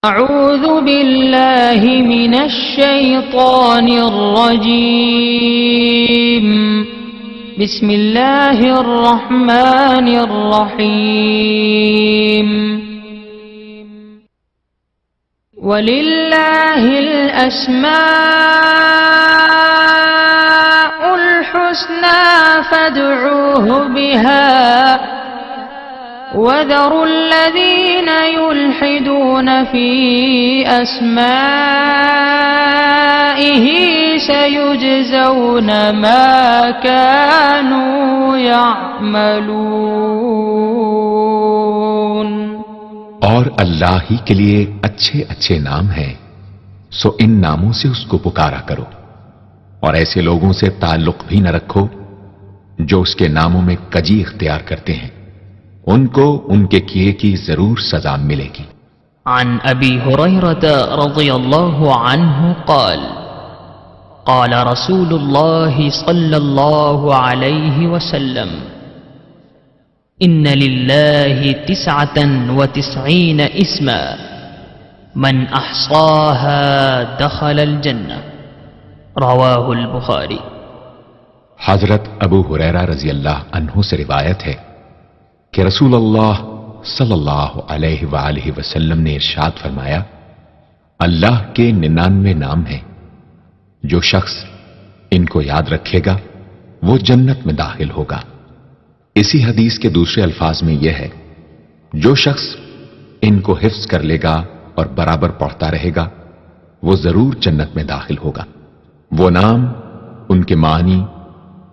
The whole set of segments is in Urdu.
أعوذ بالله من الشيطان الرجيم بسم الله الرحمن الرحيم ولله الأسماء الحسنى فادعوه بها وذروا الذين يلحدون في أسمائه سيجزون ما كانوا يعملون۔ اور اللہ ہی کے لیے اچھے اچھے نام ہیں، سو ان ناموں سے اس کو پکارا کرو، اور ایسے لوگوں سے تعلق بھی نہ رکھو جو اس کے ناموں میں کجی اختیار کرتے ہیں، ان کو ان کے کیے کی ضرور سزا ملے گی۔ عن ابی ہریرہ رضی اللہ عنہ قال قال رسول اللہ صلی اللہ علیہ وسلم ان للہ 99 اسما من احصاها دخل الجنہ، رواہ البخاری۔ حضرت ابو ہریرہ رضی اللہ عنہ سے روایت ہے کہ رسول اللہ صلی اللہ علیہ وآلہ وسلم نے ارشاد فرمایا، اللہ کے 99 نام ہیں، جو شخص ان کو یاد رکھے گا وہ جنت میں داخل ہوگا۔ اسی حدیث کے دوسرے الفاظ میں یہ ہے، جو شخص ان کو حفظ کر لے گا اور برابر پڑھتا رہے گا وہ ضرور جنت میں داخل ہوگا۔ وہ نام، ان کے معنی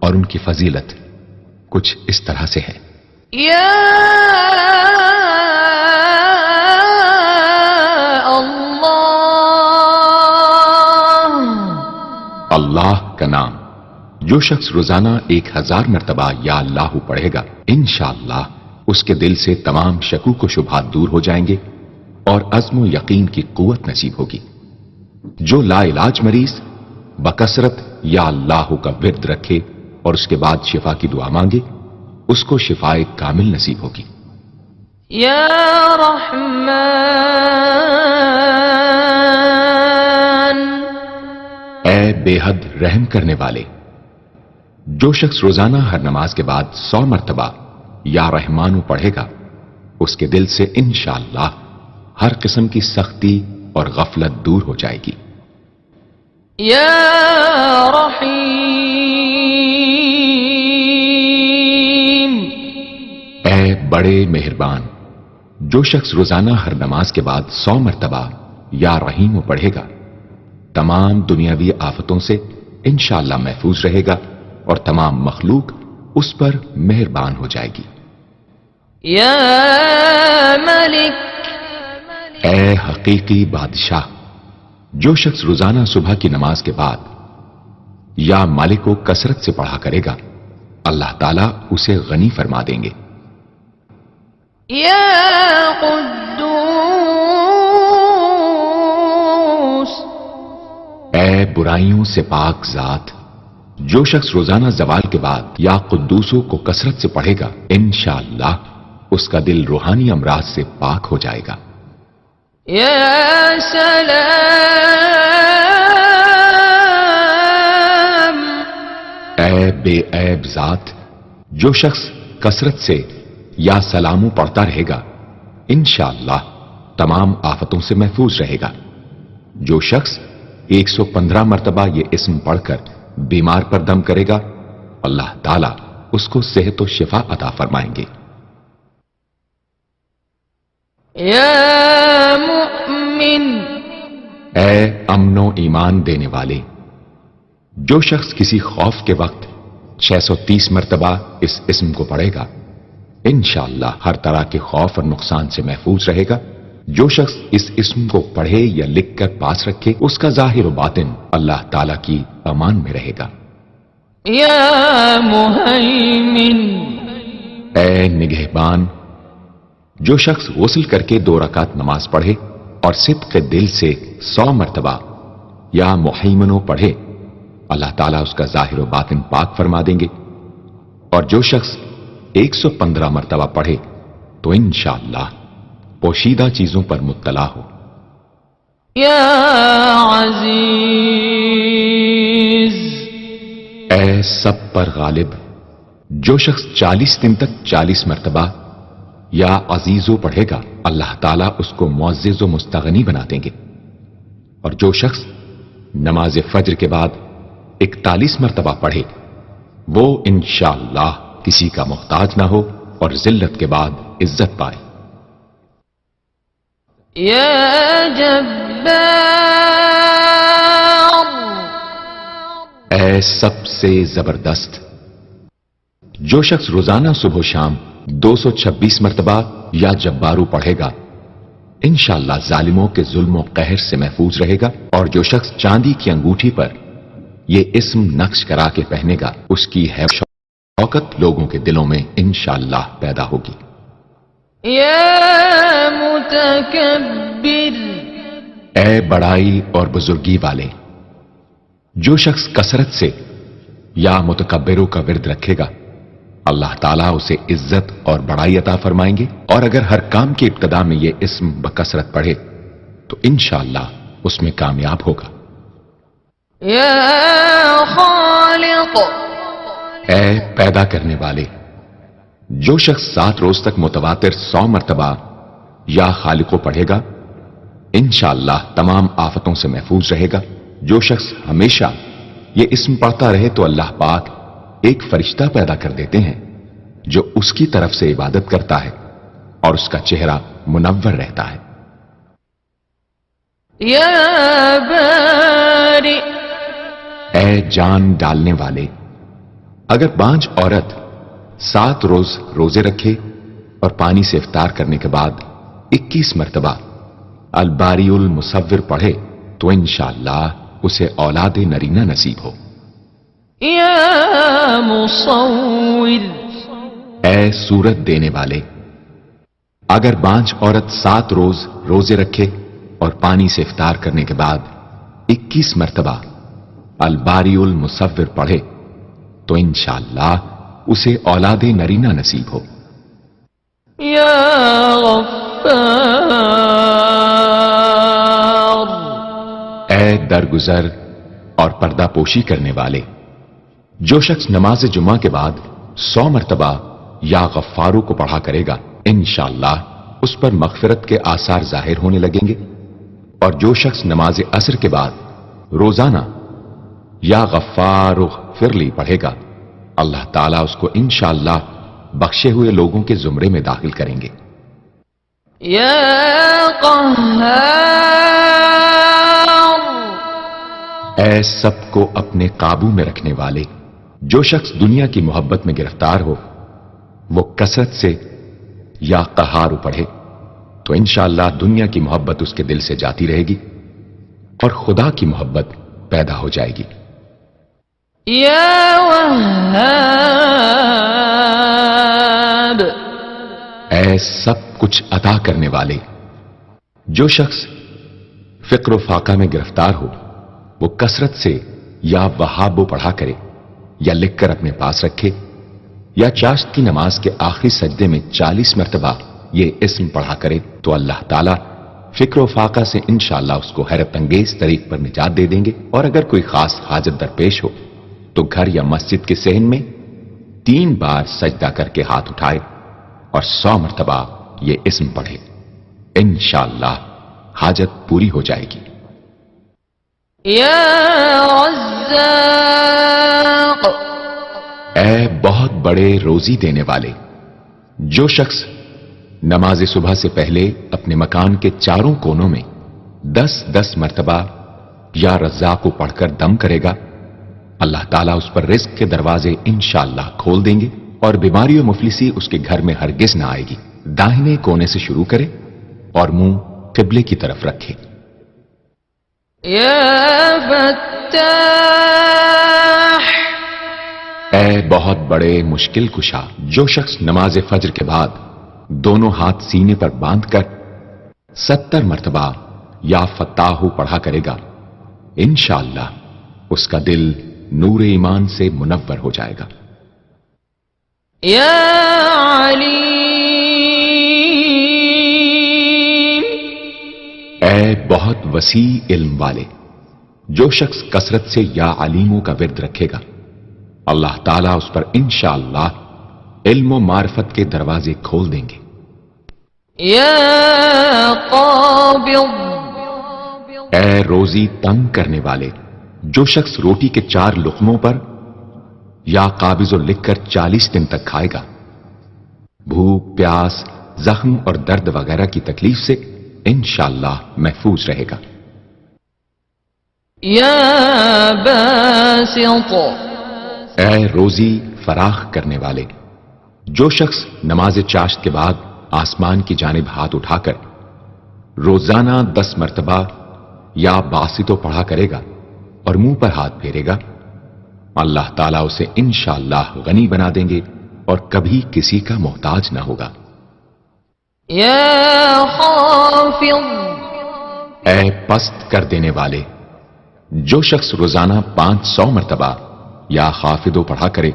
اور ان کی فضیلت کچھ اس طرح سے ہے۔ یا اللہ، اللہ کا نام جو شخص روزانہ 1000 مرتبہ یا اللہ پڑھے گا، انشاءاللہ اس کے دل سے تمام شکوک و شبہات دور ہو جائیں گے اور عزم و یقین کی قوت نصیب ہوگی۔ جو لا علاج مریض بکثرت یا اللہ کا ورد رکھے اور اس کے بعد شفا کی دعا مانگے، اس کو شفائے کامل نصیب ہوگی۔ یا رحمان، اے بے حد رحم کرنے والے، جو شخص روزانہ ہر نماز کے بعد 100 مرتبہ یا رحمانو پڑھے گا، اس کے دل سے انشاءاللہ ہر قسم کی سختی اور غفلت دور ہو جائے گی۔ یا رحیم، اے بڑے مہربان، جو شخص روزانہ ہر نماز کے بعد 100 مرتبہ یا رحیم پڑھے گا، تمام دنیاوی آفتوں سے انشاءاللہ محفوظ رہے گا اور تمام مخلوق اس پر مہربان ہو جائے گی۔ یا ملک، اے حقیقی بادشاہ، جو شخص روزانہ صبح کی نماز کے بعد یا مالک کو کثرت سے پڑھا کرے گا، اللہ تعالیٰ اسے غنی فرما دیں گے۔ یا قدوس، اے برائیوں سے پاک ذات، جو شخص روزانہ زوال کے بعد یا قدوسوں کو کثرت سے پڑھے گا، انشاءاللہ اس کا دل روحانی امراض سے پاک ہو جائے گا۔ یا سلام، اے بے عیب ذات، جو شخص کثرت سے یا سلامو پڑھتا رہے گا، انشاءاللہ تمام آفتوں سے محفوظ رہے گا۔ جو شخص 115 مرتبہ یہ اسم پڑھ کر بیمار پر دم کرے گا، اللہ تعالیٰ اس کو صحت و شفا عطا فرمائیں گے۔ یا مؤمن، اے امن و ایمان دینے والے، جو شخص کسی خوف کے وقت 630 مرتبہ اس اسم کو پڑھے گا، انشاءاللہ ہر طرح کے خوف اور نقصان سے محفوظ رہے گا۔ جو شخص اس اسم کو پڑھے یا لکھ کر پاس رکھے، اس کا ظاہر و باطن اللہ تعالیٰ کی امان میں رہے گا۔ یا مہیمن، اے نگہبان، جو شخص غسل کر کے 2 رکعت نماز پڑھے اور صدق دل سے 100 مرتبہ یا محیمنو پڑھے، اللہ تعالیٰ اس کا ظاہر و باطن پاک فرما دیں گے۔ اور جو شخص 115 مرتبہ پڑھے تو انشاءاللہ پوشیدہ چیزوں پر مطلع ہو، يا عزيز اے سب پر غالب، جو شخص 40 دن تک 40 مرتبہ یا عزیزو پڑھے گا اللہ تعالیٰ اس کو معزز و مستغنی بنا دیں گے، اور جو شخص نماز فجر کے بعد 41 مرتبہ پڑھے وہ انشاءاللہ کسی کا محتاج نہ ہو اور ذلت کے بعد عزت پائے۔ يا جبار اے سب سے زبردست، جو شخص روزانہ صبح و شام 226 مرتبہ یا جبارو پڑھے گا انشاءاللہ ظالموں کے ظلم و قہر سے محفوظ رہے گا، اور جو شخص چاندی کی انگوٹھی پر یہ اسم نقش کرا کے پہنے گا اس کی حیب شوکت لوگوں کے دلوں میں انشاءاللہ پیدا ہوگی۔ يا متكبر اے بڑائی اور بزرگی والے، جو شخص کثرت سے یا متکبروں کا ورد رکھے گا اللہ تعالیٰ اسے عزت اور بڑائی عطا فرمائیں گے، اور اگر ہر کام کی ابتدا میں یہ اسم بکثرت پڑھے تو انشاءاللہ اس میں کامیاب ہوگا۔ يا خالق اے پیدا کرنے والے، جو شخص 7 روز تک متواتر 100 مرتبہ یا خالقو پڑھے گا انشاءاللہ تمام آفتوں سے محفوظ رہے گا۔ جو شخص ہمیشہ یہ اسم پڑھتا رہے تو اللہ پاک ایک فرشتہ پیدا کر دیتے ہیں جو اس کی طرف سے عبادت کرتا ہے اور اس کا چہرہ منور رہتا ہے۔ يا بارئ اے جان ڈالنے والے، اگر بانجھ عورت 7 روز روزے رکھے اور پانی سے افطار کرنے کے بعد 21 مرتبہ الباری المصور پڑھے تو انشاءاللہ اسے اولاد نرینہ نصیب ہو۔ يا مصور اے صورت دینے والے، اگر بانجھ عورت 7 روز روزے رکھے اور پانی سے افطار کرنے کے بعد 21 مرتبہ الباری المصور پڑھے تو انشاءاللہ اسے اولاد نرینہ نصیب ہو۔ يا غفار اے درگزر اور پردہ پوشی کرنے والے، جو شخص نماز جمعہ کے بعد 100 مرتبہ یا غفارو کو پڑھا کرے گا انشاءاللہ اس پر مغفرت کے آثار ظاہر ہونے لگیں گے، اور جو شخص نماز عصر کے بعد روزانہ یا غفار اغفر لی پڑھے گا اللہ تعالیٰ اس کو انشاءاللہ بخشے ہوئے لوگوں کے زمرے میں داخل کریں گے۔ يا قهار اے سب کو اپنے قابو میں رکھنے والے، جو شخص دنیا کی محبت میں گرفتار ہو وہ کثرت سے یا قہار پڑھے تو انشاءاللہ دنیا کی محبت اس کے دل سے جاتی رہے گی اور خدا کی محبت پیدا ہو جائے گی۔ يا وهاب اے سب کچھ عطا کرنے والے، جو شخص فقر و فاقہ میں گرفتار ہو وہ کثرت سے یا وہاب پڑھا کرے یا لکھ کر اپنے پاس رکھے، یا چاشت کی نماز کے آخری سجدے میں 40 مرتبہ یہ اسم پڑھا کرے تو اللہ تعالیٰ فکر و فاقہ سے انشاءاللہ اس کو حیرت انگیز طریق پر نجات دے دیں گے، اور اگر کوئی خاص حاجت درپیش ہو تو گھر یا مسجد کے صحن میں 3 بار سجدہ کر کے ہاتھ اٹھائے اور 100 مرتبہ یہ اسم پڑھے، انشاءاللہ حاجت پوری ہو جائے گی۔ يا رزاق اے بہت بڑے روزی دینے والے، جو شخص نماز صبح سے پہلے اپنے مکان کے چاروں کونوں میں 10-10 مرتبہ یا رزاق کو پڑھ کر دم کرے گا اللہ تعالیٰ اس پر رزق کے دروازے انشاءاللہ کھول دیں گے، اور بیماری و مفلسی اس کے گھر میں ہرگز نہ آئے گی۔ داہنے کونے سے شروع کرے اور منہ قبلے کی طرف رکھے۔ يا فتاح اے بہت بڑے مشکل کشا، جو شخص نماز فجر کے بعد دونوں ہاتھ سینے پر باندھ کر 70 مرتبہ یا فتاحو پڑھا کرے گا انشاءاللہ اس کا دل نور ایمان سے منور ہو جائے گا۔ يا عليم اے اے بہت وسیع علم والے، جو شخص کثرت سے یا علیموں کا ورد رکھے گا، اللہ تعالیٰ اس پر انشاءاللہ علم و معرفت کے دروازے کھول دیں گے۔ يا قابض اے روزی تنگ کرنے والے، جو شخص روٹی کے 4 لقموں پر یا قابض و لکھ کر 40 دن تک کھائے گا، بھوک، پیاس، زخم اور درد وغیرہ کی تکلیف سے انشاءاللہ محفوظ رہے گا۔ يا باسط اے روزی فراخ کرنے والے، جو شخص نماز چاشت کے بعد آسمان کی جانب ہاتھ اٹھا کر روزانہ 10 مرتبہ یا باسطو پڑھا کرے گا اور منہ پر ہاتھ پھیرے گا، اللہ تعالیٰ اسے انشاءاللہ غنی بنا دیں گے اور کبھی کسی کا محتاج نہ ہوگا۔ يا خافض اے پست کر دینے والے، جو شخص روزانہ 500 مرتبہ یا خافضو پڑھا کرے،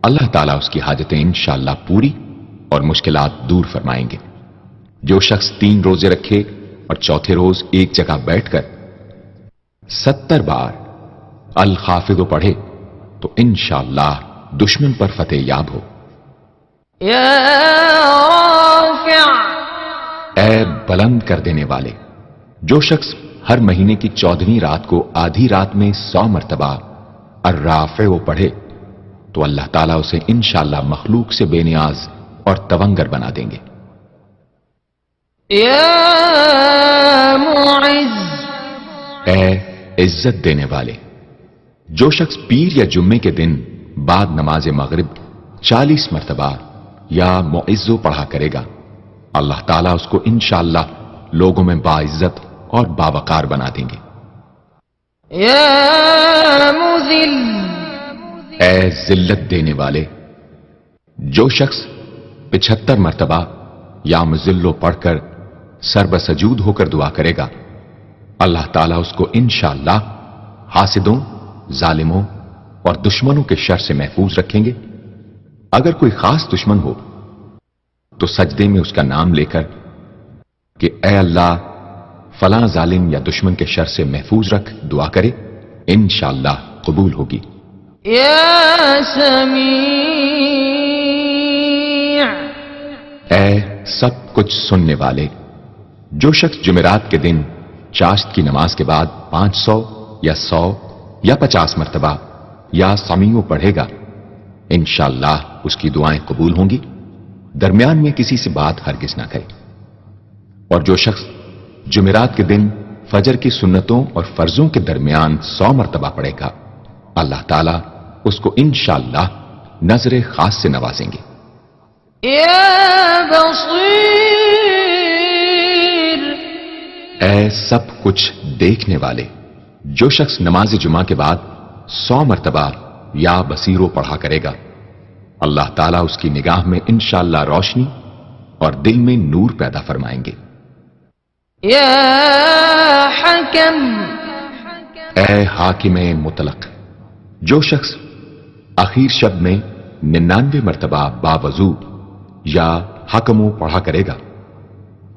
اللہ تعالیٰ اس کی حاجتیں انشاءاللہ پوری اور مشکلات دور فرمائیں گے۔ جو شخص 3 روزے رکھے اور چوتھے روز ایک جگہ بیٹھ کر 70 بار الخافضو پڑھے تو انشاءاللہ دشمن پر فتح یاب ہو۔ يا رافع اے بلند کر دینے والے، جو شخص ہر مہینے کی 14ویں رات کو آدھی رات میں 100 مرتبہ الرافع پڑھے تو اللہ تعالیٰ اسے انشاءاللہ مخلوق سے بے نیاز اور تونگر بنا دیں گے۔ يا معز اے عزت دینے والے، جو شخص پیر یا جمعے کے دن بعد نماز مغرب 40 مرتبہ یا معزو پڑھا کرے گا، اللہ تعالیٰ اس کو انشاءاللہ لوگوں میں باعزت اور باوقار بنا دیں گے۔ يا مذل اے ذلت دینے والے، جو شخص 75 مرتبہ یا مذلو پڑھ کر سر بسجود ہو کر دعا کرے گا، اللہ تعالیٰ اس کو انشاءاللہ حاسدوں، ظالموں اور دشمنوں کے شر سے محفوظ رکھیں گے۔ اگر کوئی خاص دشمن ہو تو سجدے میں اس کا نام لے کر کہ اے اللہ فلاں ظالم یا دشمن کے شر سے محفوظ رکھ دعا کرے، انشاءاللہ قبول ہوگی۔ يا سميع اے سب کچھ سننے والے، جو شخص جمعرات کے دن چاشت کی نماز کے بعد 500 یا 100 یا 50 مرتبہ یا سمیع پڑھے گا، انشاءاللہ اس کی دعائیں قبول ہوں گی، درمیان میں کسی سے بات ہرگز نہ کرے۔ اور جو شخص جمعرات کے دن فجر کی سنتوں اور فرضوں کے درمیان 100 مرتبہ پڑھے گا، اللہ تعالیٰ اس کو انشاءاللہ نظر خاص سے نوازیں گے۔ يا بصير اے سب کچھ دیکھنے والے، جو شخص نماز جمعہ کے بعد 100 مرتبہ یا بصیرو پڑھا کرے گا، اللہ تعالیٰ اس کی نگاہ میں انشاءاللہ روشنی اور دل میں نور پیدا فرمائیں گے۔ يا حكم اے حاکم مطلق، جو شخص آخر شب میں 99 مرتبہ باوضو یا حکمو پڑھا کرے گا،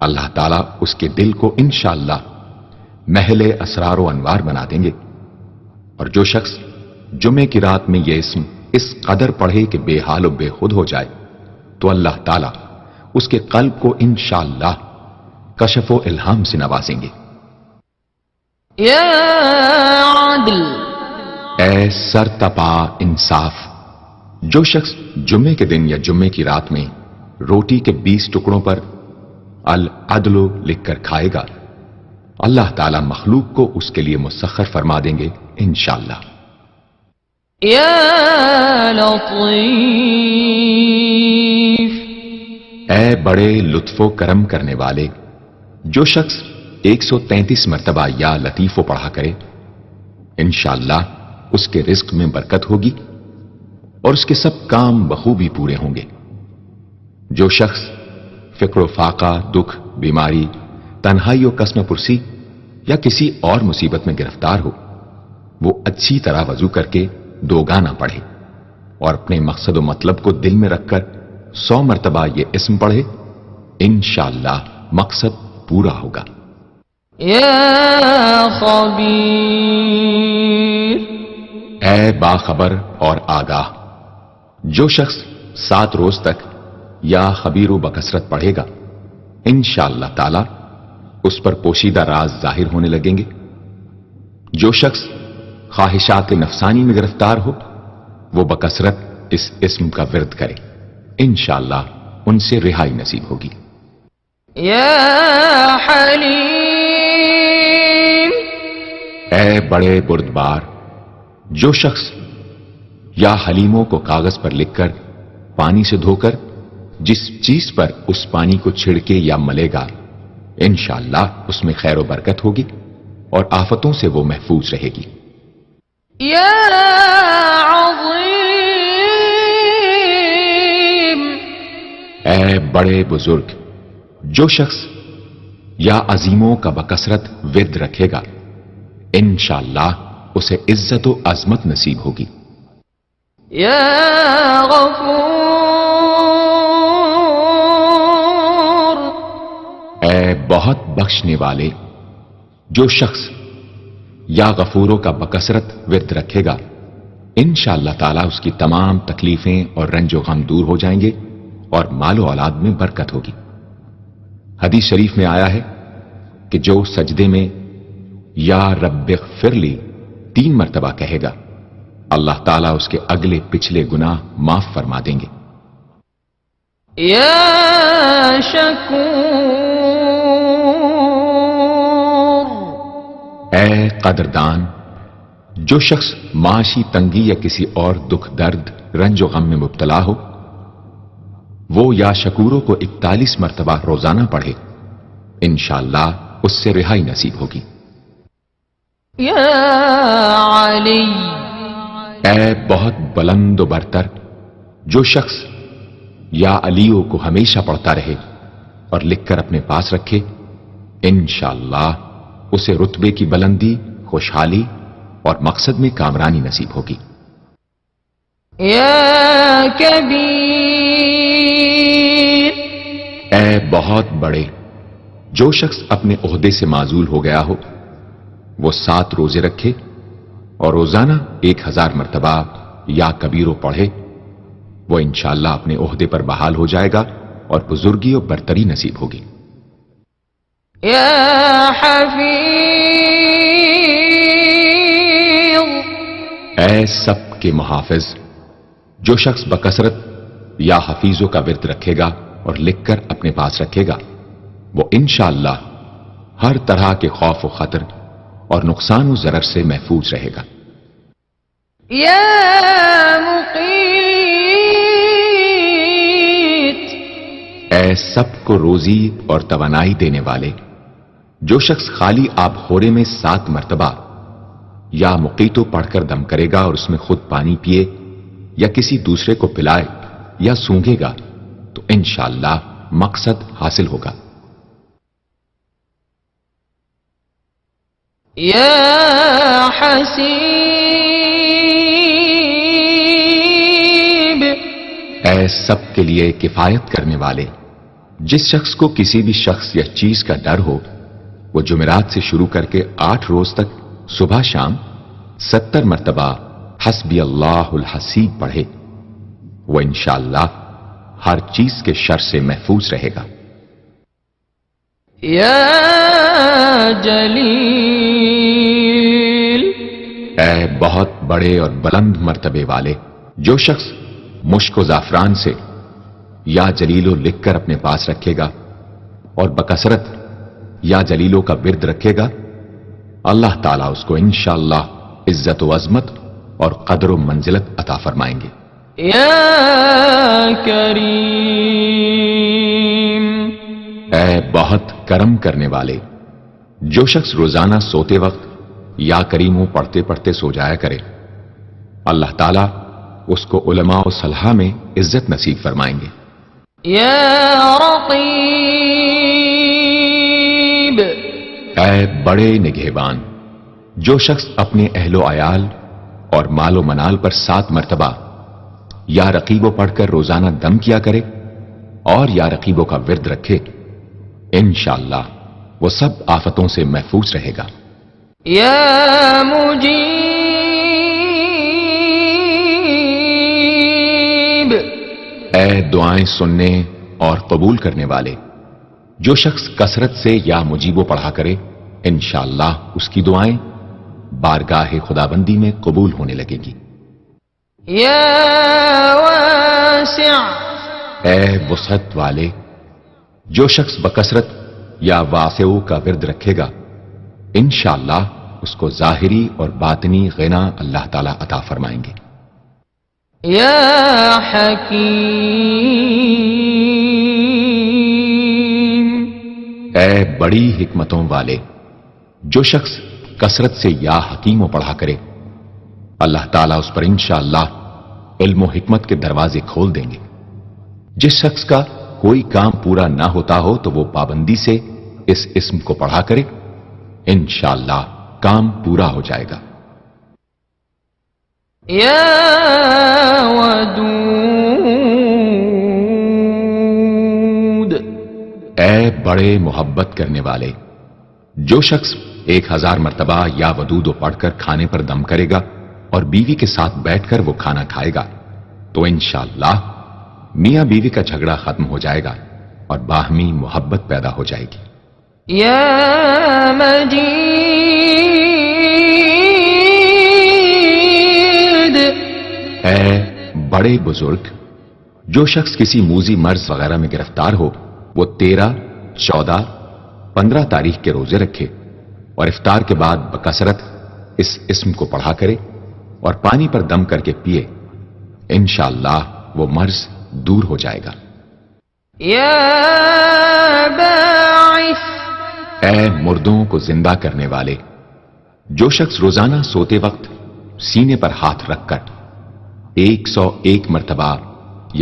اللہ تعالیٰ اس کے دل کو انشاءاللہ محل اسرار و انوار بنا دیں گے۔ اور جو شخص جمعے کی رات میں یہ اسم اس قدر پڑھے کہ بے حال و بے خود ہو جائے تو اللہ تعالیٰ اس کے قلب کو انشاءاللہ کشف و الہام سے نوازیں گے۔ يا عدل اے سر تپا انصاف، جو شخص جمعے کے دن یا جمعے کی رات میں روٹی کے 20 ٹکڑوں پر العدل لکھ کر کھائے گا، اللہ تعالیٰ مخلوق کو اس کے لیے مسخر فرما دیں گے انشاءاللہ۔ يا لطيف اے بڑے لطف و کرم کرنے والے، جو شخص 133 مرتبہ یا لطیفو پڑھا کرے، انشاءاللہ اس کے رزق میں برکت ہوگی اور اس کے سب کام بخوبی پورے ہوں گے۔ جو شخص فقر و فاقہ، دکھ، بیماری، تنہائی و قسم پرسی یا کسی اور مصیبت میں گرفتار ہو، وہ اچھی طرح وضو کر کے 2 گانا پڑھے اور اپنے مقصد و مطلب کو دل میں رکھ کر 100 مرتبہ یہ اسم پڑھے، انشاءاللہ مقصد پورا ہوگا۔ يا خبير اے باخبر اور آگاہ. جو شخص 7 روز تک یا خبیر و بکثرت پڑھے گا انشاءاللہ تعالی اس پر پوشیدہ راز ظاہر ہونے لگیں گے. جو شخص خواہشات نفسانی میں گرفتار ہو وہ بکثرت اس اسم کا ورد کرے انشاءاللہ ان سے رہائی نصیب ہوگی. يا حليم اے بڑے بردبار. جو شخص یا حلیموں کو کاغذ پر لکھ کر پانی سے دھو کر جس چیز پر اس پانی کو چھڑکے یا ملے گا انشاءاللہ اس میں خیر و برکت ہوگی اور آفتوں سے وہ محفوظ رہے گی. يا عظيم اے بڑے بزرگ. جو شخص یا عظیموں کا بکثرت ورد رکھے گا انشاءاللہ اسے عزت و عظمت نصیب ہوگی. يا غفور اے بہت بخشنے والے. جو شخص یا غفوروں کا بکثرت ورد رکھے گا انشاءاللہ تعالی اس کی تمام تکلیفیں اور رنج و غم دور ہو جائیں گے اور مال و اولاد میں برکت ہوگی. حدیث شریف میں آیا ہے کہ جو سجدے میں یا رب اغفر لی 3 مرتبہ کہے گا اللہ تعالیٰ اس کے اگلے پچھلے گناہ معاف فرما دیں گے. يا شکور اے قدردان. جو شخص معاشی تنگی یا کسی اور دکھ درد رنج و غم میں مبتلا ہو وہ یا شکوروں کو 41 مرتبہ روزانہ پڑھے انشاءاللہ اس سے رہائی نصیب ہوگی. يا علی اے بہت بلند و برتر. جو شخص یا علیو کو ہمیشہ پڑھتا رہے اور لکھ کر اپنے پاس رکھے انشاءاللہ اسے رتبے کی بلندی خوشحالی اور مقصد میں کامرانی نصیب ہوگی. يا کبیر اے بہت بڑے. جو شخص اپنے عہدے سے معزول ہو گیا ہو وہ 7 روزے رکھے اور روزانہ 1000 مرتبہ یا کبیرو پڑھے وہ انشاءاللہ اپنے عہدے پر بحال ہو جائے گا اور بزرگی اور برتری نصیب ہوگی. يا حفیظ اے سب کے محافظ. جو شخص بکثرت یا حفیظوں کا ورد رکھے گا اور لکھ کر اپنے پاس رکھے گا وہ انشاءاللہ ہر طرح کے خوف و خطر اور نقصان و ضرر سے محفوظ رہے گا. يا مقیت اے سب کو روزی اور توانائی دینے والے. جو شخص خالی آب خورے میں 7 مرتبہ یا مقیتو پڑھ کر دم کرے گا اور اس میں خود پانی پیے یا کسی دوسرے کو پلائے یا سونگے گا تو انشاءاللہ مقصد حاصل ہوگا. يا حسیب اے سب کے لیے کفایت کرنے والے. جس شخص کو کسی بھی شخص یا چیز کا ڈر ہو وہ جمعرات سے شروع کر کے 8 روز تک صبح شام 70 مرتبہ حسبی اللہ الحسیب پڑھے وہ انشاءاللہ ہر چیز کے شر سے محفوظ رہے گا. يا جلیل اے بہت بڑے اور بلند مرتبے والے. جو شخص مشک و زعفران سے یا جلیلو لکھ کر اپنے پاس رکھے گا اور بکثرت یا جلیلوں کا ورد رکھے گا اللہ تعالیٰ اس کو انشاءاللہ عزت و عظمت اور قدر و منزلت عطا فرمائیں گے. يا کریم اے بہت کرم کرنے والے. جو شخص روزانہ سوتے وقت یا کریموں پڑھتے پڑھتے سو جایا کرے اللہ تعالیٰ اس کو علماء و صلحاء میں عزت نصیب فرمائیں گے. يا رقیب اے بڑے نگہبان. جو شخص اپنے اہل و عیال اور مال و منال پر 7 مرتبہ یا رقیبوں پڑھ کر روزانہ دم کیا کرے اور یا رقیبوں کا ورد رکھے انشاءاللہ وہ سب آفتوں سے محفوظ رہے گا۔ يا مجيب اے دعائیں سننے اور قبول کرنے والے، جو شخص کثرت سے یا مجیبو پڑھا کرے انشاءاللہ اس کی دعائیں بارگاہ خدابندی میں قبول ہونے لگے گی۔ يا واسع اے وسعت والے، جو شخص بکثرت یا واسعو کا ورد رکھے گا انشاءاللہ اس کو ظاہری اور باطنی غنا اللہ تعالی عطا فرمائیں گے۔ يا حكيم اے بڑی حکمتوں والے، جو شخص کثرت سے یا حکیموں پڑھا کرے اللہ تعالیٰ اس پر انشاءاللہ علم و حکمت کے دروازے کھول دیں گے۔ جس شخص کا کوئی کام پورا نہ ہوتا ہو تو وہ پابندی سے اس اسم کو پڑھا کرے انشاءاللہ کام پورا ہو جائے گا۔ يا ودود اے بڑے محبت کرنے والے، جو شخص 1000 مرتبہ یا ودود پڑھ کر کھانے پر دم کرے گا اور بیوی کے ساتھ بیٹھ کر وہ کھانا کھائے گا تو انشاءاللہ میاں بیوی کا جھگڑا ختم ہو جائے گا اور باہمی محبت پیدا ہو جائے گی۔ يا مجيد اے بڑے بزرگ، جو شخص کسی موذی مرض وغیرہ میں گرفتار ہو وہ 13، 14، 15 تاریخ کے روزے رکھے اور افطار کے بعد بکثرت اس اسم کو پڑھا کرے اور پانی پر دم کر کے پیے انشاءاللہ وہ مرض دور ہو جائے گا۔ يا باعث اے مردوں کو زندہ کرنے والے، جو شخص روزانہ سوتے وقت سینے پر ہاتھ رکھ کر 101 مرتبہ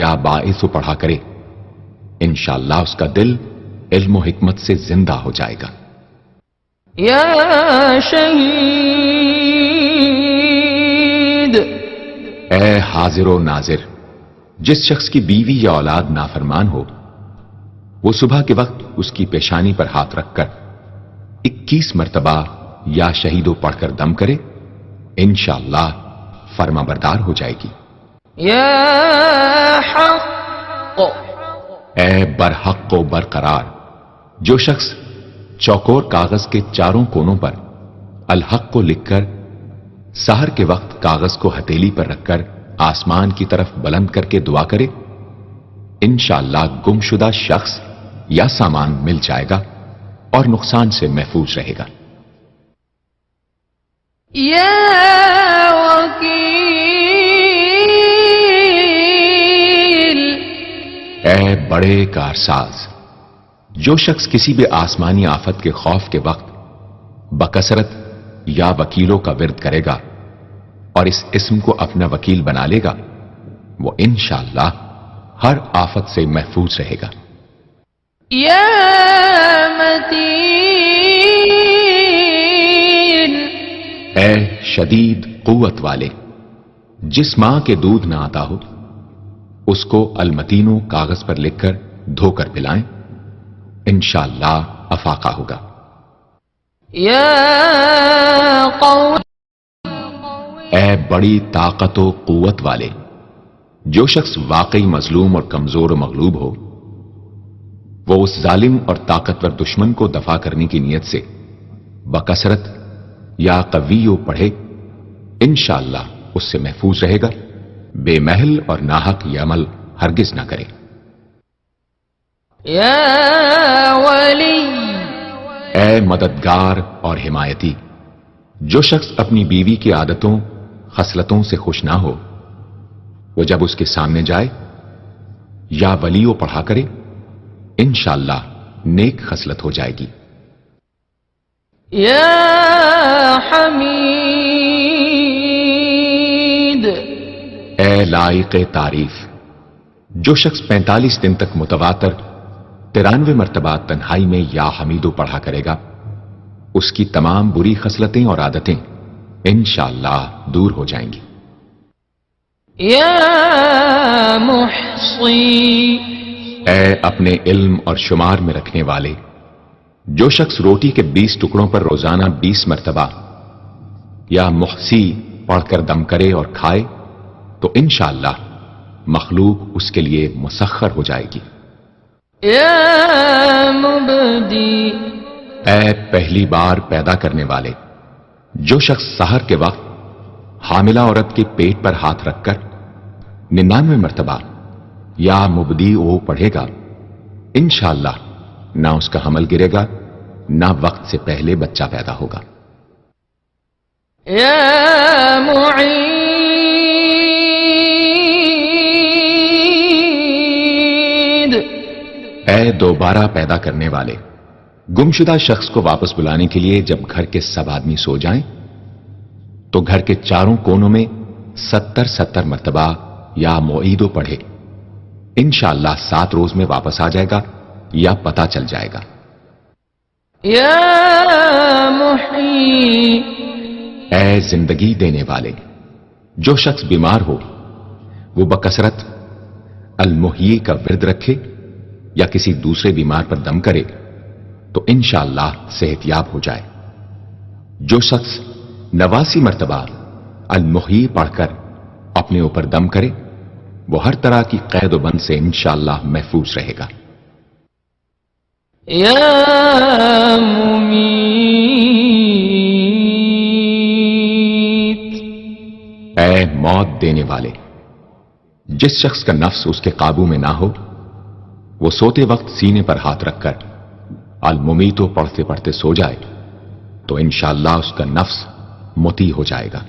یا باعث پڑھا کرے انشاءاللہ اس کا دل علم و حکمت سے زندہ ہو جائے گا۔ يا شهيد اے حاضر و ناظر، جس شخص کی بیوی یا اولاد نافرمان ہو وہ صبح کے وقت اس کی پیشانی پر ہاتھ رکھ کر 21 مرتبہ یا شہیدو پڑھ کر دم کرے انشاءاللہ فرما بردار ہو جائے گی۔ يا حق اے برحق و برقرار، جو شخص چوکور کاغذ کے چاروں کونوں پر الحق کو لکھ کر سحر کے وقت کاغذ کو ہتھیلی پر رکھ کر آسمان کی طرف بلند کر کے دعا کرے انشاءاللہ گمشدہ شخص یا سامان مل جائے گا اور نقصان سے محفوظ رہے گا۔ يا وكيل اے بڑے کارساز، جو شخص کسی بھی آسمانی آفت کے خوف کے وقت بکثرت یا وکیلوں کا ورد کرے گا اور اس اسم کو اپنا وکیل بنا لے گا وہ انشاءاللہ ہر آفت سے محفوظ رہے گا۔ يا متين اے شدید قوت والے، جس ماں کے دودھ نہ آتا ہو اس کو المتینو کاغذ پر لکھ کر دھو کر پلائیں انشاءاللہ افاقہ ہوگا۔ يا قوي اے بڑی طاقت و قوت والے، جو شخص واقعی مظلوم اور کمزور و مغلوب ہو وہ اس ظالم اور طاقتور دشمن کو دفاع کرنے کی نیت سے بکثرت یا قویو پڑھے انشاءاللہ اس سے محفوظ رہے گا، بے محل اور ناحق یہ عمل ہرگز نہ کرے۔ يا ولي اے مددگار اور حمایتی، جو شخص اپنی بیوی کی عادتوں خصلتوں سے خوش نہ ہو وہ جب اس کے سامنے جائے یا ولیو پڑھا کرے انشاءاللہ نیک خصلت ہو جائے گی۔ يا حميد اے لائق تعریف، جو شخص 45 دن تک متواتر 93 مرتبہ تنہائی میں یا حمیدو پڑھا کرے گا اس کی تمام بری خصلتیں اور عادتیں انشاءاللہ دور ہو جائیں گی۔ يا محصي اے اپنے علم اور شمار میں رکھنے والے، جو شخص روٹی کے 20 ٹکڑوں پر روزانہ 20 مرتبہ یا محسی پڑھ کر دم کرے اور کھائے تو انشاءاللہ مخلوق اس کے لیے مسخر ہو جائے گی۔ یا مبدی، اے پہلی بار پیدا کرنے والے، جو شخص سحر کے وقت حاملہ عورت کے پیٹ پر ہاتھ رکھ کر 99 مرتبہ یا مبدی او پڑھے گا، انشاءاللہ نہ اس کا حمل گرے گا نہ وقت سے پہلے بچہ پیدا ہوگا۔ یا معید، اے دوبارہ پیدا کرنے والے، گمشدہ شخص کو واپس بلانے کے لیے جب گھر کے سب آدمی سو جائیں تو گھر کے چاروں کونوں میں 70 مرتبہ یا معیدو پڑھے، انشاءاللہ 7 روز میں واپس آ جائے گا یا پتہ چل جائے گا۔ یا محی، اے زندگی دینے والے، جو شخص بیمار ہو وہ بکثرت المحیی کا ورد رکھے یا کسی دوسرے بیمار پر دم کرے تو انشاءاللہ صحت یاب ہو جائے۔ جو شخص 89 مرتبہ المحیی پڑھ کر اپنے اوپر دم کرے وہ ہر طرح کی قید و بند سے انشاءاللہ محفوظ رہے گا۔ یا ممیت، اے موت دینے والے، جس شخص کا نفس اس کے قابو میں نہ ہو وہ سوتے وقت سینے پر ہاتھ رکھ کر الممیتو پڑھتے پڑھتے سو جائے تو انشاءاللہ اس کا نفس مطیع ہو جائے گا۔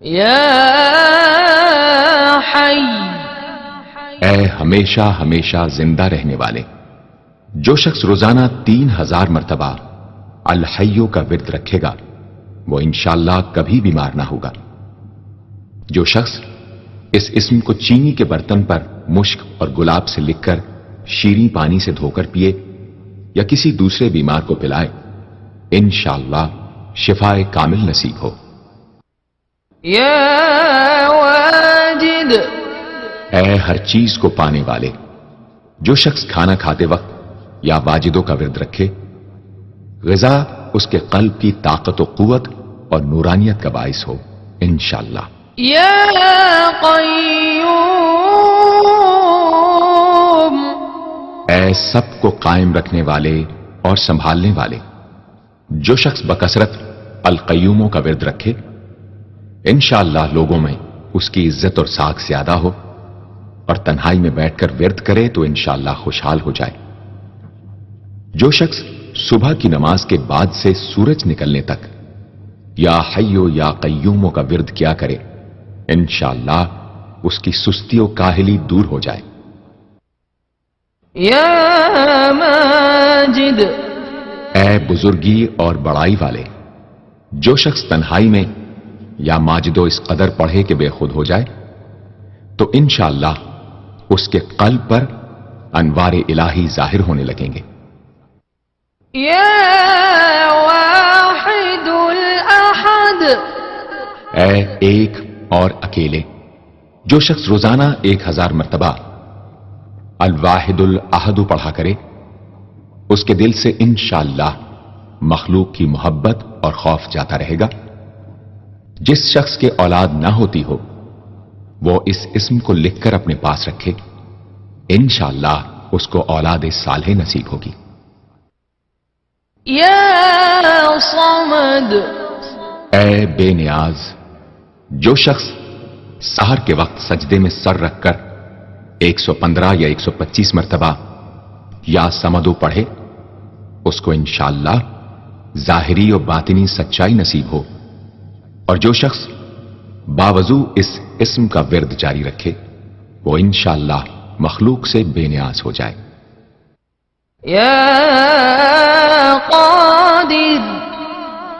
یا حی، اے ہمیشہ ہمیشہ زندہ رہنے والے، جو شخص روزانہ 3000 مرتبہ الحیو کا ورد رکھے گا وہ انشاءاللہ کبھی بیمار نہ ہوگا۔ جو شخص اس اسم کو چینی کے برتن پر مشک اور گلاب سے لکھ کر شیریں پانی سے دھو کر پیے یا کسی دوسرے بیمار کو پلائے انشاءاللہ شفائے کامل نصیب ہو۔ یا واجد، اے ہر چیز کو پانے والے، جو شخص کھانا کھاتے وقت یا واجدوں کا ورد رکھے غذا اس کے قلب کی طاقت و قوت اور نورانیت کا باعث ہو انشاءاللہ۔ یا قیوم، اے سب کو قائم رکھنے والے اور سنبھالنے والے، جو شخص بکثرت القیوموں کا ورد رکھے انشاءاللہ لوگوں میں اس کی عزت اور ساکھ زیادہ ہو اور تنہائی میں بیٹھ کر ورد کرے تو انشاءاللہ خوشحال ہو جائے۔ جو شخص صبح کی نماز کے بعد سے سورج نکلنے تک یا حیو یا قیوموں کا ورد کیا کرے انشاءاللہ اس کی سستی و کاہلی دور ہو جائے۔ یا ماجد، اے بزرگی اور بڑائی والے، جو شخص تنہائی میں یا ماجدو اس قدر پڑھے کہ بے خود ہو جائے تو انشاءاللہ اس کے قلب پر انوار الہی ظاہر ہونے لگیں گے۔ یا واحد الاحد، اے ایک اور اکیلے، جو شخص روزانہ 1000 مرتبہ الواحد الاحد پڑھا کرے اس کے دل سے انشاءاللہ مخلوق کی محبت اور خوف جاتا رہے گا۔ جس شخص کے اولاد نہ ہوتی ہو وہ اس اسم کو لکھ کر اپنے پاس رکھے انشاءاللہ اس کو اولاد صالح نصیب ہوگی۔ یا صمد، اے بے نیاز، جو شخص سحر کے وقت سجدے میں سر رکھ کر 115 یا 125 مرتبہ یا سمدو پڑھے اس کو انشاءاللہ ظاہری و باطنی سچائی نصیب ہو، اور جو شخص باوضو اس اسم کا ورد جاری رکھے وہ انشاءاللہ مخلوق سے بے نیاز ہو جائے۔ یا قادر،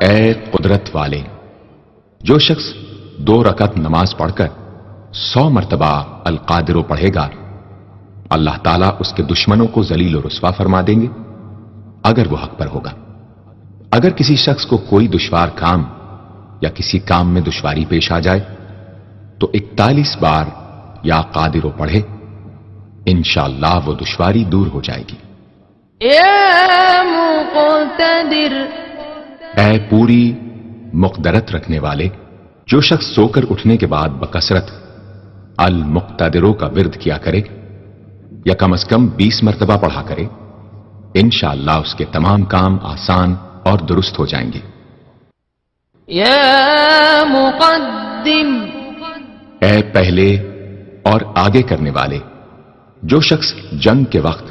اے قدرت والے، جو شخص 2 رکعت نماز پڑھ کر 100 مرتبہ القادر پڑھے گا اللہ تعالیٰ اس کے دشمنوں کو ذلیل و رسوا فرما دیں گے اگر وہ حق پر ہوگا۔ اگر کسی شخص کو کوئی دشوار کام یا کسی کام میں دشواری پیش آ جائے تو 41 بار یا قادر پڑھے انشاءاللہ وہ دشواری دور ہو جائے گی۔ يا مقتدر اے پوری مقدرت رکھنے والے، جو شخص سو کر اٹھنے کے بعد بکثرت المقتدروں کا ورد کیا کرے یا کم از کم 20 مرتبہ پڑھا کرے، انشاءاللہ اس کے تمام کام آسان اور درست ہو جائیں گے۔ يا مقدم اے پہلے اور آگے کرنے والے، جو شخص جنگ کے وقت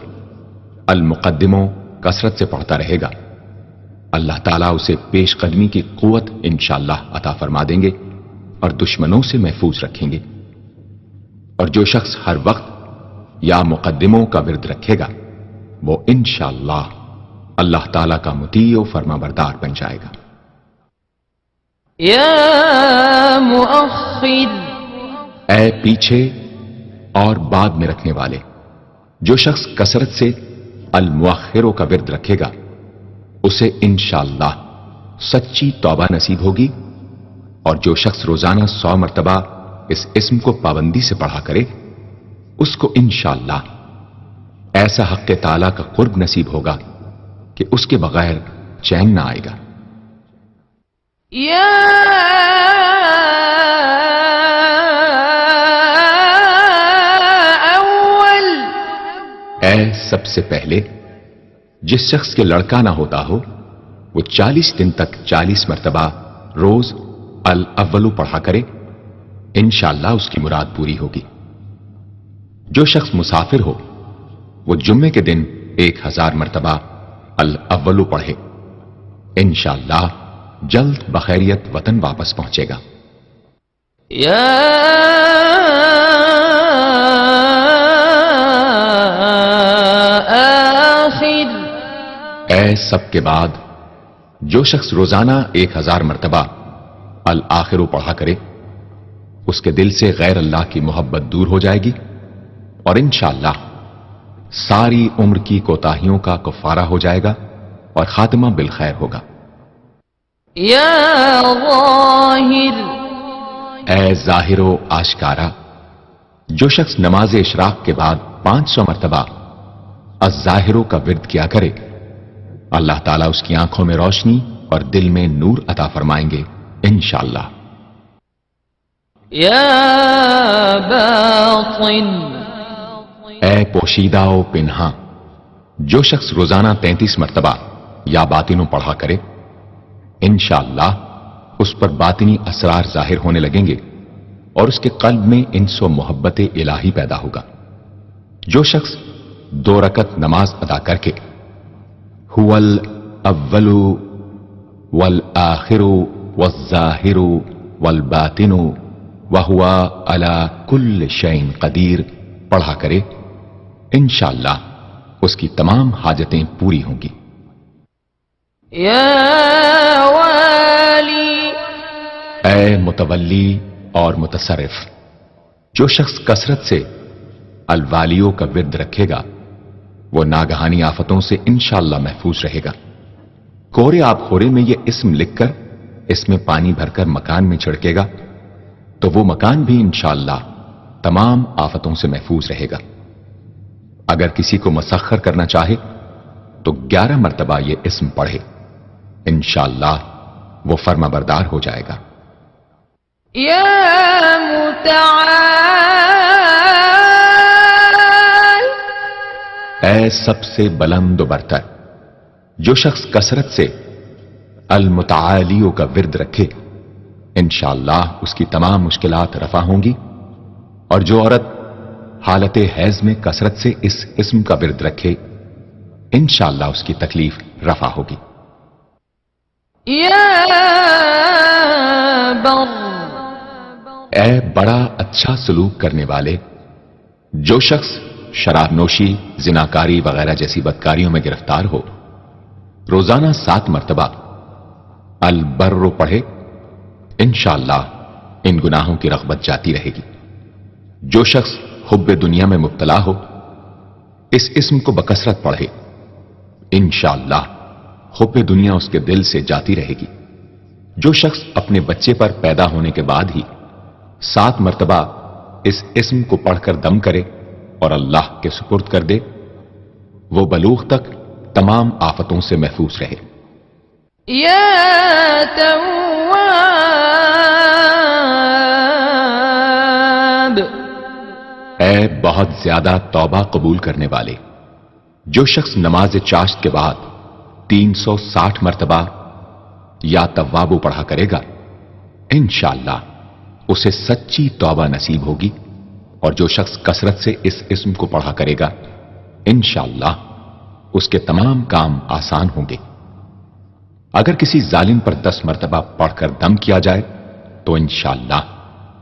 المقدموں کثرت سے پڑھتا رہے گا، اللہ تعالیٰ اسے پیش قدمی کی قوت انشاءاللہ عطا فرما دیں گے اور دشمنوں سے محفوظ رکھیں گے۔ اور جو شخص ہر وقت یا مقدموں کا ورد رکھے گا، وہ انشاءاللہ اللہ تعالیٰ کا مطیع و فرما بردار بن جائے گا۔ يا مؤخر اے پیچھے اور بعد میں رکھنے والے، جو شخص کثرت سے المؤخروں کا ورد رکھے گا، اسے انشاءاللہ سچی توبہ نصیب ہوگی، اور جو شخص روزانہ 100 مرتبہ اس اسم کو پابندی سے پڑھا کرے، اس کو انشاءاللہ ایسا حق تعالیٰ کا قرب نصیب ہوگا کہ اس کے بغیر چین نہ آئے گا۔ يا أول اے سب سے پہلے، جس شخص کے لڑکا نہ ہوتا ہو، وہ 40 دن تک 40 مرتبہ روز الاولو پڑھا کرے، انشاءاللہ اس کی مراد پوری ہوگی۔ جو شخص مسافر ہو، وہ جمعے کے دن 1000 مرتبہ الاولو پڑھے، انشاءاللہ جلد بخیریت وطن واپس پہنچے گا۔ يا آخر اے سب کے بعد، جو شخص روزانہ 1000 مرتبہ الآخرو پڑھا کرے، اس کے دل سے غیر اللہ کی محبت دور ہو جائے گی، اور انشاءاللہ ساری عمر کی کوتاہیوں کا کفارہ ہو جائے گا اور خاتمہ بالخیر ہوگا۔ يا ظاہر اے ظاہر و آشکارا، جو شخص نماز اشراق کے بعد 500 مرتبہ الظاہروں کا ورد کیا کرے، اللہ تعالیٰ اس کی آنکھوں میں روشنی اور دل میں نور عطا فرمائیں گے انشاءاللہ۔ يا باطن اے پوشیدہ و پنہاں، جو شخص روزانہ 33 مرتبہ یا باطنوں پڑھا کرے، انشاءاللہ اس پر باطنی اسرار ظاہر ہونے لگیں گے اور اس کے قلب میں انس و محبت الہی پیدا ہوگا۔ جو شخص 2 رکعت نماز ادا کر کے هو الاول والآخر والظاہر والباطن وهو على كل شيء قدیر پڑھا کرے، انشاءاللہ اس کی تمام حاجتیں پوری ہوں گی۔ يا والی اے متولی اور متصرف، جو شخص کثرت سے الوالیوں کا ورد رکھے گا، وہ ناگہانی آفتوں سے انشاءاللہ محفوظ رہے گا۔ کورے آب خورے میں یہ اسم لکھ کر اس میں پانی بھر کر مکان میں چھڑکے گا تو وہ مکان بھی انشاءاللہ تمام آفتوں سے محفوظ رہے گا۔ اگر کسی کو مسخر کرنا چاہے تو 11 مرتبہ یہ اسم پڑھے، انشاءاللہ وہ فرما بردار ہو جائے گا۔ يا متعال اے سب سے بلند و برتر، جو شخص کثرت سے المتعالیوں کا ورد رکھے، انشاءاللہ اس کی تمام مشکلات رفع ہوں گی، اور جو عورت حالت حیض میں کثرت سے اس اسم کا ورد رکھے، انشاءاللہ اس کی تکلیف رفع ہوگی۔ يا بر اے بڑا اچھا سلوک کرنے والے، جو شخص شراب نوشی، زناکاری وغیرہ جیسی بدکاریوں میں گرفتار ہو، روزانہ 7 مرتبہ البر پڑھے، انشاءاللہ ان گناہوں کی رغبت جاتی رہے گی۔ جو شخص حب دنیا میں مبتلا ہو، اس اسم کو بکثرت پڑھے، انشاءاللہ حب دنیا اس کے دل سے جاتی رہے گی۔ جو شخص اپنے بچے پر پیدا ہونے کے بعد ہی 7 مرتبہ اس اسم کو پڑھ کر دم کرے اور اللہ کے سپرد کر دے، وہ بلوغ تک تمام آفتوں سے محفوظ رہے۔ یا تواب، اے بہت زیادہ توبہ قبول کرنے والے، جو شخص نماز چاشت کے بعد 360 مرتبہ یا توابو پڑھا کرے گا، انشاءاللہ اسے سچی توبہ نصیب ہوگی، اور جو شخص کثرت سے اس اسم کو پڑھا کرے گا، انشاءاللہ اس کے تمام کام آسان ہوں گے۔ اگر کسی ظالم پر 10 مرتبہ پڑھ کر دم کیا جائے تو انشاءاللہ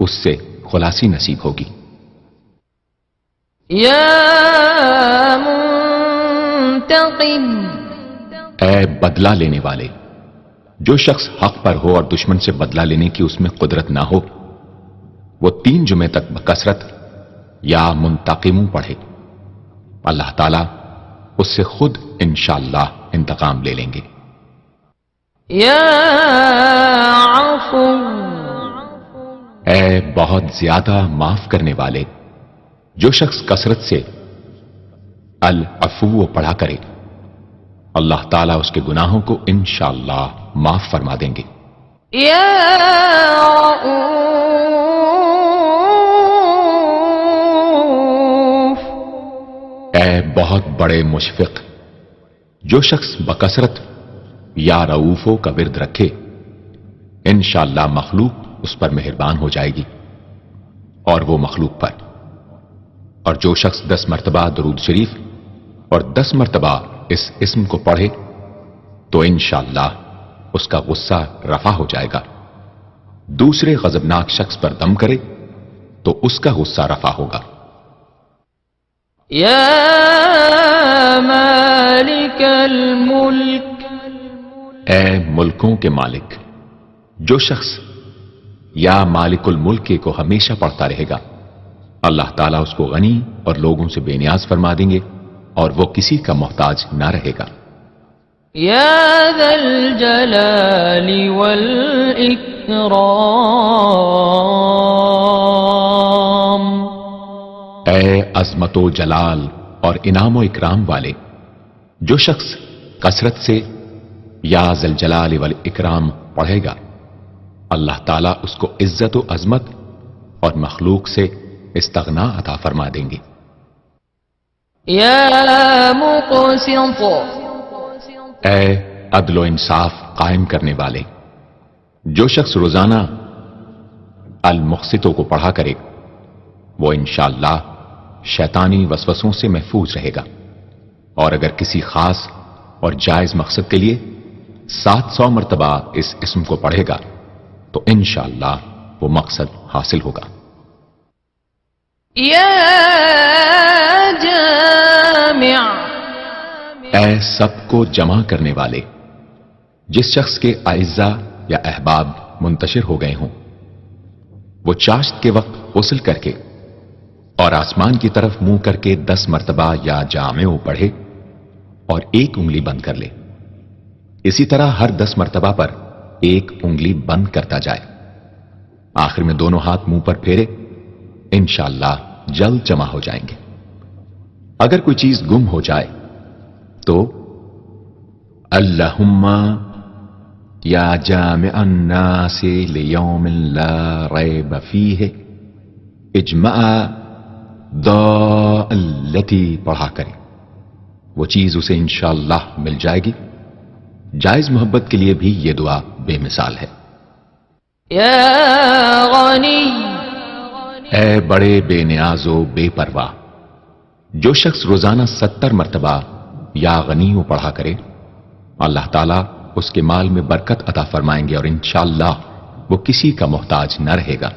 اس سے خلاصی نصیب ہوگی۔ یا منتقم، اے بدلہ لینے والے، جو شخص حق پر ہو اور دشمن سے بدلہ لینے کی اس میں قدرت نہ ہو، وہ 3 جمعے تک بکثرت یا منتقموں پڑھے، اللہ تعالیٰ اس سے خود انشاءاللہ انتقام لے لیں گے۔ یا عفو، اے بہت زیادہ معاف کرنے والے، جو شخص کثرت سے العفو پڑھا کرے، اللہ تعالیٰ اس کے گناہوں کو انشاءاللہ معاف فرما دیں گے۔ یا رؤوف، اے بہت بڑے مشفق، جو شخص بکثرت یا رؤوفوں کا ورد رکھے، انشاءاللہ مخلوق اس پر مہربان ہو جائے گی اور وہ مخلوق پر۔ اور جو شخص 10 مرتبہ درود شریف اور 10 مرتبہ اس اسم کو پڑھے تو انشاءاللہ اس کا غصہ رفع ہو جائے گا۔ دوسرے غضبناک شخص پر دم کرے تو اس کا غصہ رفع ہوگا۔ یا مالک الملک، اے ملکوں کے مالک، جو شخص یا مالک الملک کو ہمیشہ پڑھتا رہے گا، اللہ تعالیٰ اس کو غنی اور لوگوں سے بے نیاز فرما دیں گے اور وہ کسی کا محتاج نہ رہے گا۔ یا ذا الجلال والاکرام، اے عظمت و جلال اور انعام و اکرام والے، جو شخص کثرت سے یا ذا الجلال والاکرام پڑھے گا، اللہ تعالیٰ اس کو عزت و عظمت اور مخلوق سے استغنا عطا فرما دیں گے۔ یا مقسط، اے عدل و انصاف قائم کرنے والے، جو شخص روزانہ المقسطوں کو پڑھا کرے وہ انشاءاللہ شیطانی وسوسوں سے محفوظ رہے گا، اور اگر کسی خاص اور جائز مقصد کے لیے 700 مرتبہ اس اسم کو پڑھے گا تو انشاءاللہ وہ مقصد حاصل ہوگا۔ یا جامع، اے سب کو جمع کرنے والے، جس شخص کے اعزا یا احباب منتشر ہو گئے ہوں، وہ چاشت کے وقت غسل کر کے اور آسمان کی طرف منہ کر کے 10 مرتبہ یا جامع پڑھے اور 1 انگلی بند کر لے۔ اسی طرح ہر 10 مرتبہ پر 1 انگلی بند کرتا جائے، آخر میں دونوں ہاتھ منہ پر پھیرے، انشاءاللہ جلد جمع ہو جائیں گے۔ اگر کوئی چیز گم ہو جائے تو اللہم یا جامع الناس لیوم لا ریب فیہ اجمع التی پڑھا کرے، وہ چیز اسے انشاءاللہ مل جائے گی۔ جائز محبت کے لیے بھی یہ دعا بے مثال ہے۔ یا غنی، اے بڑے بے نیاز و بے پرواہ، جو شخص روزانہ 70 مرتبہ یا غنیوں پڑھا کرے، اللہ تعالیٰ اس کے مال میں برکت عطا فرمائیں گے اور انشاءاللہ وہ کسی کا محتاج نہ رہے گا۔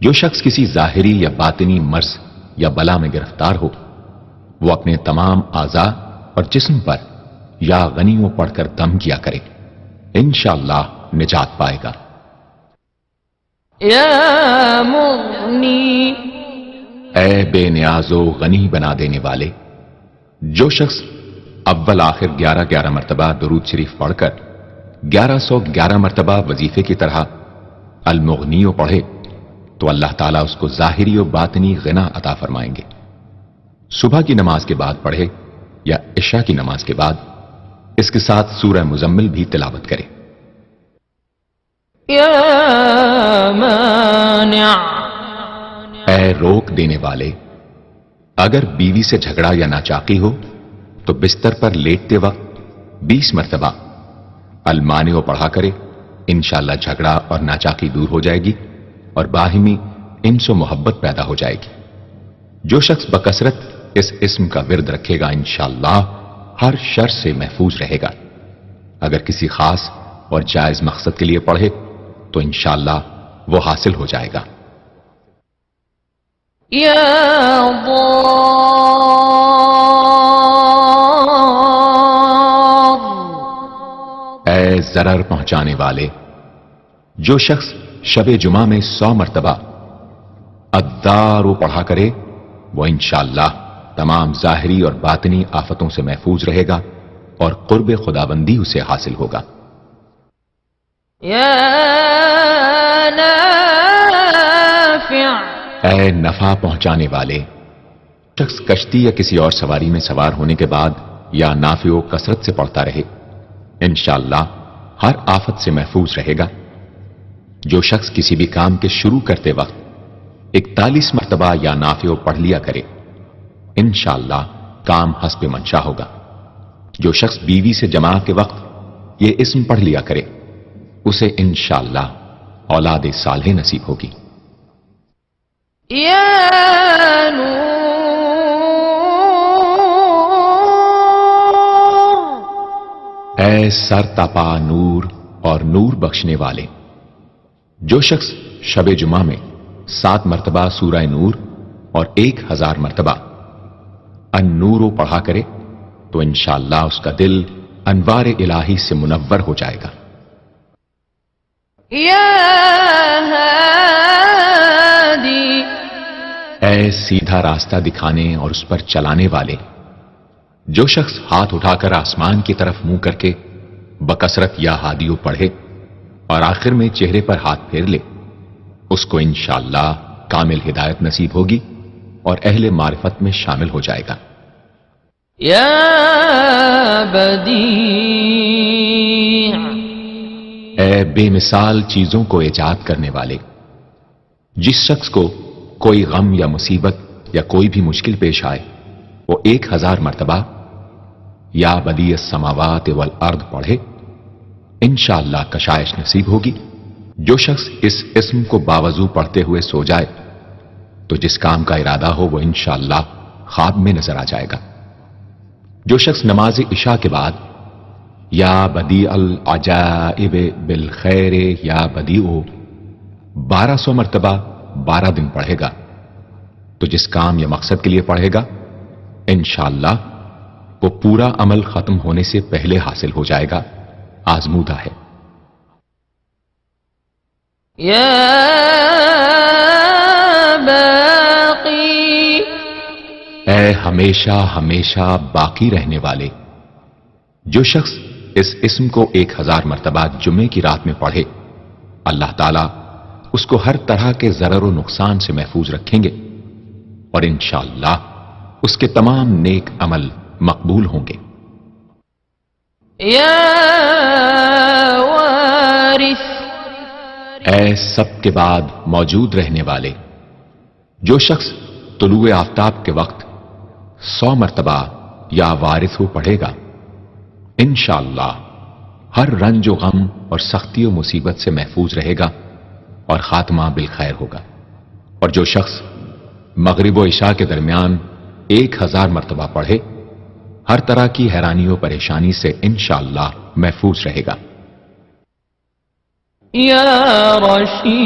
جو شخص کسی ظاہری یا باطنی مرض یا بلا میں گرفتار ہو، وہ اپنے تمام اعضاء اور جسم پر یا غنیوں پڑھ کر دم کیا کرے، انشاءاللہ نجات پائے گا۔ یا مغنی، اے بے نیاز و غنی بنا دینے والے، جو شخص اول آخر 11 مرتبہ درود شریف پڑھ کر 1111 مرتبہ وظیفے کی طرح المغنی پڑھے تو اللہ تعالیٰ اس کو ظاہری و باطنی غنا عطا فرمائیں گے۔ صبح کی نماز کے بعد پڑھے یا عشاء کی نماز کے بعد اس کے ساتھ سورہ مزمل بھی تلاوت کرے۔ یا مانع، اے روک دینے والے، اگر بیوی سے جھگڑا یا ناچاقی ہو تو بستر پر لیٹتے وقت 20 مرتبہ المانع پڑھا کرے، انشاءاللہ جھگڑا اور ناچاقی دور ہو جائے گی اور باہمی انس و محبت پیدا ہو جائے گی۔ جو شخص بکثرت اس اسم کا ورد رکھے گا انشاءاللہ ہر شر سے محفوظ رہے گا۔ اگر کسی خاص اور جائز مقصد کے لیے پڑھے تو انشاءاللہ وہ حاصل ہو جائے گا۔ یا ضار، اے ضرر پہنچانے والے، جو شخص شب جمعہ میں 100 مرتبہ الدار پڑھا کرے وہ انشاءاللہ تمام ظاہری اور باطنی آفتوں سے محفوظ رہے گا اور قرب خداوندی اسے حاصل ہوگا۔ یا نافع، اے نفع پہنچانے والے، شخص کشتی یا کسی اور سواری میں سوار ہونے کے بعد یا نافع و کثرت سے پڑھتا رہے انشاءاللہ ہر آفت سے محفوظ رہے گا۔ جو شخص کسی بھی کام کے شروع کرتے وقت 41 مرتبہ یا نافع پڑھ لیا کرے انشاءاللہ کام حسب منشا ہوگا۔ جو شخص بیوی سے جماع کے وقت یہ اسم پڑھ لیا کرے اسے انشاءاللہ اولاد صالح نصیب ہوگی۔ یا نور، اے سر تپا نور اور نور بخشنے والے، جو شخص شب جمعہ میں 7 مرتبہ سورہ نور اور 1000 مرتبہ النور پڑھا کرے تو انشاءاللہ اس کا دل انوار الہی سے منور ہو جائے گا۔ یا ہادی، اے سیدھا راستہ دکھانے اور اس پر چلانے والے، جو شخص ہاتھ اٹھا کر آسمان کی طرف منہ کر کے بکثرت یا ہادیو پڑھے اور آخر میں چہرے پر ہاتھ پھیر لے اس کو انشاءاللہ کامل ہدایت نصیب ہوگی اور اہل معرفت میں شامل ہو جائے گا۔ یا بدیع، اے بے مثال چیزوں کو ایجاد کرنے والے، جس شخص کو کوئی غم یا مصیبت یا کوئی بھی مشکل پیش آئے وہ 1000 مرتبہ یا بدیع السماوات والارض پڑھے انشاءاللہ کشائش نصیب ہوگی۔ جو شخص اس اسم کو باوضو پڑھتے ہوئے سو جائے تو جس کام کا ارادہ ہو وہ انشاءاللہ خواب میں نظر آ جائے گا۔ جو شخص نماز عشاء کے بعد یا بدیع العجائب بالخیر یا بدیع 1200 مرتبہ 12 دن پڑھے گا تو جس کام یا مقصد کے لیے پڑھے گا انشاءاللہ وہ پورا عمل ختم ہونے سے پہلے حاصل ہو جائے گا، آزمودہ ہے۔ یا باقی، اے ہمیشہ ہمیشہ باقی رہنے والے، جو شخص اس اسم کو 1000 مرتبہ جمعے کی رات میں پڑھے اللہ تعالیٰ اس کو ہر طرح کے ضرر و نقصان سے محفوظ رکھیں گے اور انشاءاللہ اس کے تمام نیک عمل مقبول ہوں گے۔ یا وارث، اے سب کے بعد موجود رہنے والے، جو شخص طلوع آفتاب کے وقت 100 مرتبہ یا وارث ہو پڑھے گا انشاءاللہ ہر رنج و غم اور سختی و مصیبت سے محفوظ رہے گا اور خاتمہ بالخیر ہوگا۔ اور جو شخص مغرب و عشاء کے درمیان 1000 مرتبہ پڑھے ہر طرح کی حیرانی و پریشانی سے انشاءاللہ محفوظ رہے گا۔ یا رشید،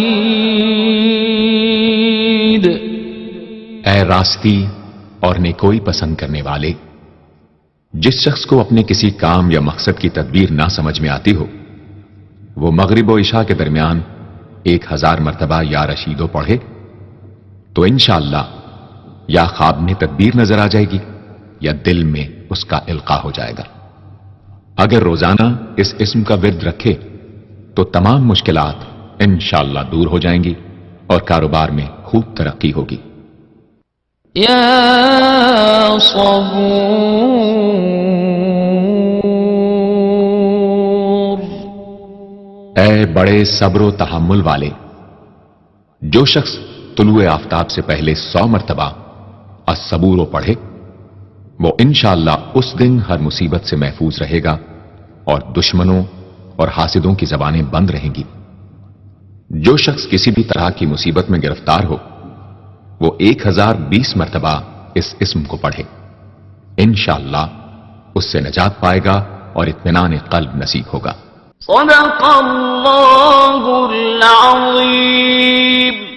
اے راستی اور نیکوئی پسند کرنے والے، جس شخص کو اپنے کسی کام یا مقصد کی تدبیر نہ سمجھ میں آتی ہو وہ مغرب و عشاء کے درمیان 1000 مرتبہ یا رشیدو پڑھے تو انشاءاللہ یا خواب میں تدبیر نظر آ جائے گی یا دل میں اس کا القاء ہو جائے گا۔ اگر روزانہ اس اسم کا ورد رکھے تو تمام مشکلات انشاءاللہ دور ہو جائیں گی اور کاروبار میں خوب ترقی ہوگی۔ يا صبور اے بڑے صبر و تحمل والے، جو شخص طلوع آفتاب سے پہلے 100 مرتبہ الصبور پڑھے وہ انشاءاللہ اس دن ہر مصیبت سے محفوظ رہے گا اور دشمنوں اور حاسدوں کی زبانیں بند رہیں گی۔ جو شخص کسی بھی طرح کی مصیبت میں گرفتار ہو وہ 1020 مرتبہ اس اسم کو پڑھے، انشاءاللہ اس سے نجات پائے گا اور اطمینان قلب نصیب ہوگا۔ صدق اللہ العظیم۔